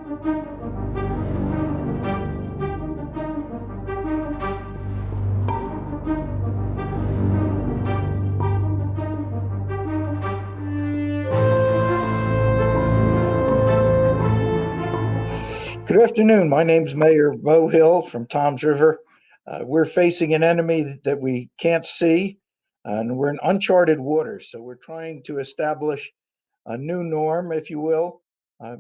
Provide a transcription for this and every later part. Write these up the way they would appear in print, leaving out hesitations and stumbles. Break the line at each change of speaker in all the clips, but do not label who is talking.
Good afternoon. My name's Mayor Bo Hill from Toms River. We're facing an enemy that we can't see, and we're in uncharted waters. So we're trying to establish a new norm, if you will.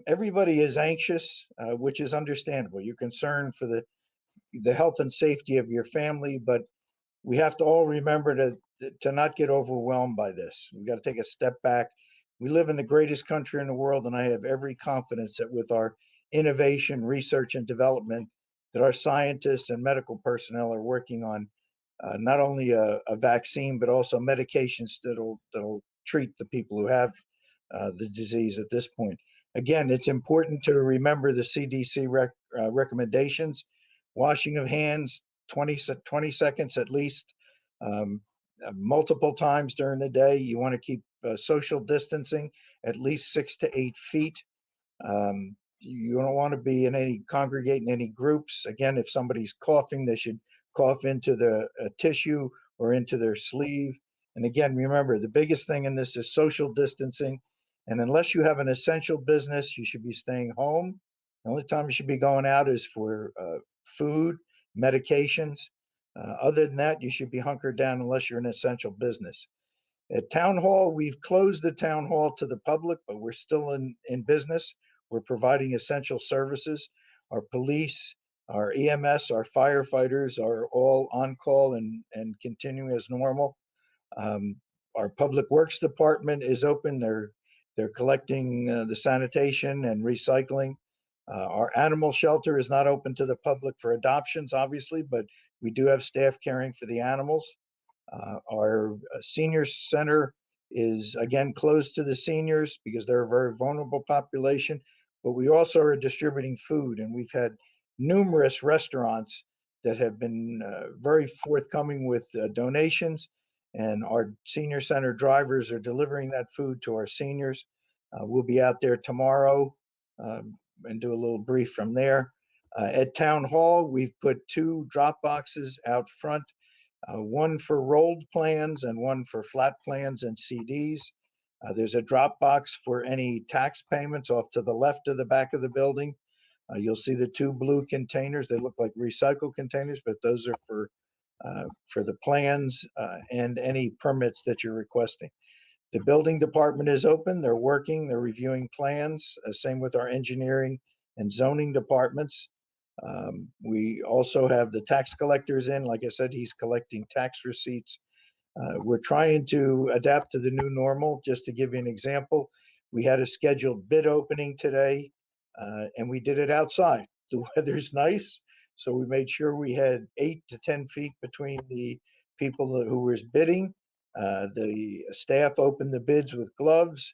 Everybody is anxious, which is understandable. You're concerned for the health and safety of your family, but we have to all remember to not get overwhelmed by this. We've got to take a step back. We live in the greatest country in the world, and I have every confidence that with our innovation, research, and development, that our scientists and medical personnel are working on not only a vaccine but also medications that'll treat the people who have the disease at this point. Again, it's important to remember the CDC recommendations: washing of hands 20 seconds at least, um, multiple times during the day. You want to keep social distancing at least 6 to 8 feet. You don't want to be in any congregate in any groups. Again, if somebody's coughing, they should cough into the tissue or into their sleeve. And again, remember, the biggest thing in this is social distancing. And unless you have an essential business, you should be staying home. The only time you should be going out is for food, medications. Other than that, you should be hunkered down unless you're an essential business. At Town Hall, we've closed the Town Hall to the public, but we're still in business. We're providing essential services. Our police, our EMS, our firefighters are all on call and continuing as normal. Um, our Public Works Department is open. They're collecting the sanitation and recycling. Our animal shelter is not open to the public for adoptions, obviously, but we do have staff caring for the animals. Our senior center is again closed to the seniors because they're a very vulnerable population, but we also are distributing food, and we've had numerous restaurants that have been very forthcoming with donations, and our senior center drivers are delivering that food to our seniors. We'll be out there tomorrow and do a little brief from there. At Town Hall, we've put 2 drop boxes out front, one for rolled plans and one for flat plans and CDs. There's a drop box for any tax payments off to the left of the back of the building. You'll see the 2 blue containers. They look like recycled containers, but those are for the plans and any permits that you're requesting. The building department is open. They're working. They're reviewing plans. Same with our engineering and zoning departments. We also have the tax collectors in. Like I said, he's collecting tax receipts. We're trying to adapt to the new normal. Just to give you an example, we had a scheduled bid opening today, and we did it outside. The weather's nice, so we made sure we had 8 to 10 feet between the people who was bidding. The staff opened the bids with gloves.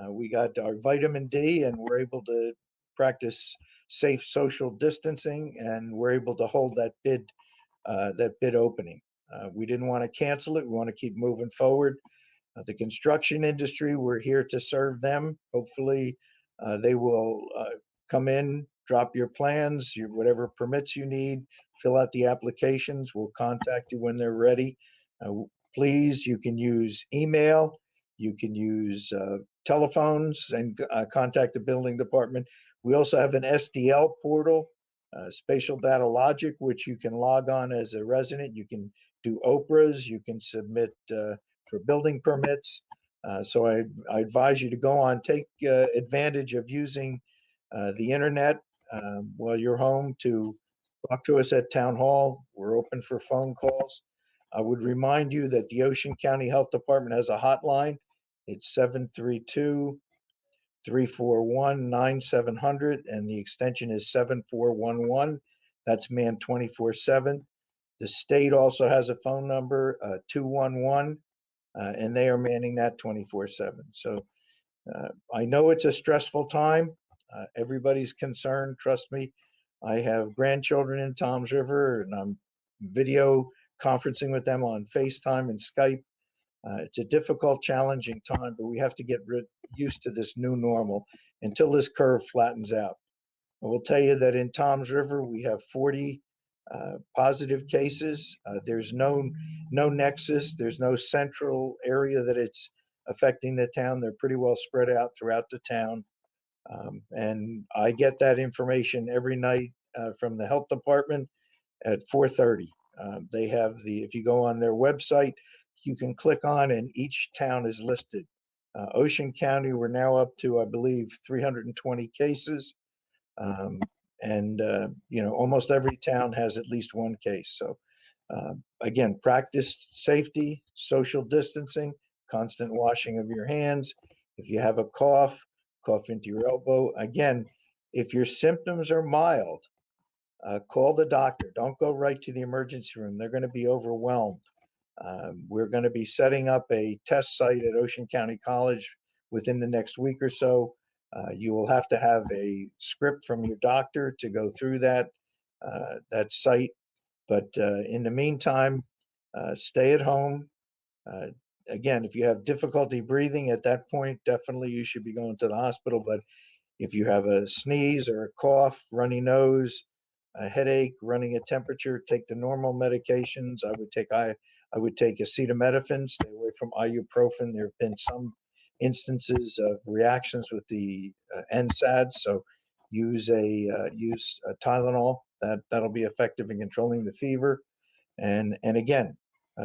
We got our vitamin D, and we're able to practice safe social distancing, and we're able to hold that bid opening. We didn't want to cancel it. We want to keep moving forward. The construction industry, we're here to serve them. Hopefully, they will come in, drop your plans, whatever permits you need, fill out the applications. We'll contact you when they're ready. Please, you can use email, you can use telephones and contact the building department. We also have an SDL portal, Spatial Data Logic, which you can log on as a resident. You can do Oprahs, you can submit for building permits. So I advise you to go on, take advantage of using the internet while you're home to talk to us at Town Hall. We're open for phone calls. I would remind you that the Ocean County Health Department has a hotline. It's 732-341-9700, and the extension is 7411. That's manned 24/7. The state also has a phone number, 211, and they are manning that 24/7. So I know it's a stressful time. Everybody's concerned. Trust me. I have grandchildren in Toms River, and I'm video conferencing with them on FaceTime and Skype. It's a difficult, challenging time, but we have to get used to this new normal until this curve flattens out. I will tell you that in Toms River, we have 40 positive cases. There's no nexus. There's no central area that it's affecting the town. They're pretty well spread out throughout the town. And I get that information every night from the health department at 4:30. They have if you go on their website, you can click on and each town is listed. Ocean County, we're now up to, I believe, 320 cases. Um, and almost every town has at least one case. So again, practice safety, social distancing, constant washing of your hands. If you have a cough into your elbow. Again, if your symptoms are mild, call the doctor. Don't go right to the emergency room. They're going to be overwhelmed. We're going to be setting up a test site at Ocean County College within the next week or so. You will have to have a script from your doctor to go through that site. But in the meantime, stay at home. Uh, Again, if you have difficulty breathing at that point, definitely you should be going to the hospital. But if you have a sneeze or a cough, runny nose, a headache, running a temperature, take the normal medications. I would take acetaminophen, stay away from ibuprofen. There have been some instances of reactions with the NSAIDs, so use a Tylenol. That'll be effective in controlling the fever. And again,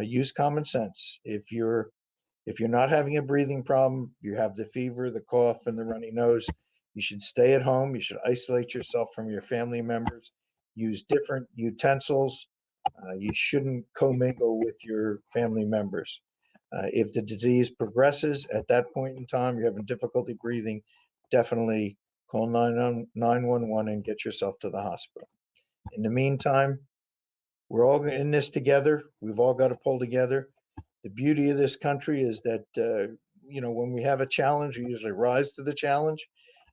use common sense. If you're not having a breathing problem, you have the fever, the cough, and the runny nose, you should stay at home. You should isolate yourself from your family members. Use different utensils. You shouldn't commingle with your family members. If the disease progresses at that point in time, you're having difficulty breathing, definitely call 911 and get yourself to the hospital. In the meantime, we're all in this together. We've all got to pull together. The beauty of this country is that, when we have a challenge, we usually rise to the challenge.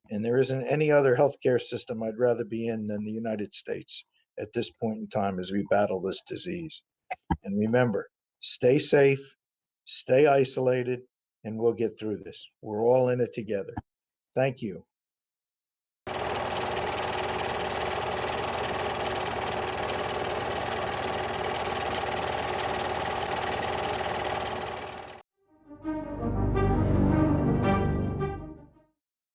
And there isn't any other healthcare system I'd rather be in than the United States at this point in time as we battle this disease. And remember, stay safe, stay isolated, and we'll get through this. We're all in it together. Thank you.